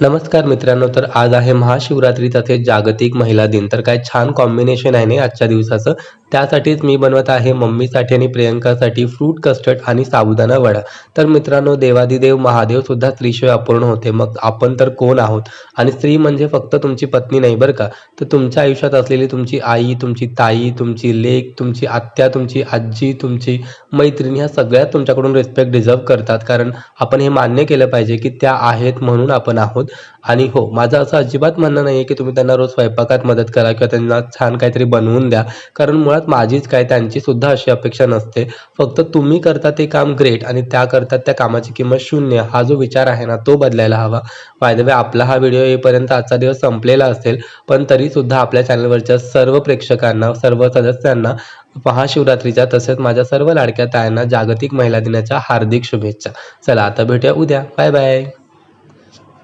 नमस्कार मित्रांनो, तर आज आहे महाशिवरात्री तसेच जागतिक महिला दिन. तर काय छान कॉम्बिनेशन आहे नाही आजच्या दिवसाचं. त्यासाठीच मी बनवत आहे मम्मीसाठी आणि प्रियंकासाठी फ्रूट कस्टर्ड आणि साबुदाणा वडा. तर मित्रांनो, देवादिदेव महादेव सुद्धा स्त्रीशिवाय अपूर्ण होते. मग आपण तर कोण आहोत? आणि स्त्री म्हणजे फक्त तुमची पत्नी नाही बरं का. तर तुमच्या आयुष्यात असलेली तुमची आई, तुमची ताई, तुमची लेक, तुमची आत्या, तुमची आजी, तुमची मैत्रीण, ह्या सगळ्यात तुमच्याकडून रिस्पेक्ट डिझर्व्ह करतात. कारण आपण हे मान्य केलं पाहिजे की त्या आहेत म्हणून आपण आहोत. आणि हो, माझं असं अजिबात म्हणणं नाहीये की तुम्ही त्यांना रोज स्वयंपाकात मदत करा किंवा त्यांना छान काहीतरी बनवून द्या. कारण मुळात माझीच काय त्यांची सुद्धा अशी अपेक्षा नसते. फक्त तुम्ही करता ते काम ग्रेट आणि त्या करतात त्या कामाची किंमत शून्य, हा जो विचार आहे ना तो बदलायला हवा. बाय द वे, आपला हा व्हिडिओ येईपर्यंत आजचा दिवस संपलेला असेल. पण तरीसुद्धा आपल्या चॅनलवरच्या सर्व प्रेक्षकांना, सर्व सदस्यांना महाशिवरात्रीच्या तसेच माझ्या सर्व लाडक्या तायांना जागतिक महिला दिनाच्या हार्दिक शुभेच्छा. चला आता भेटूया उद्या. Bye bye.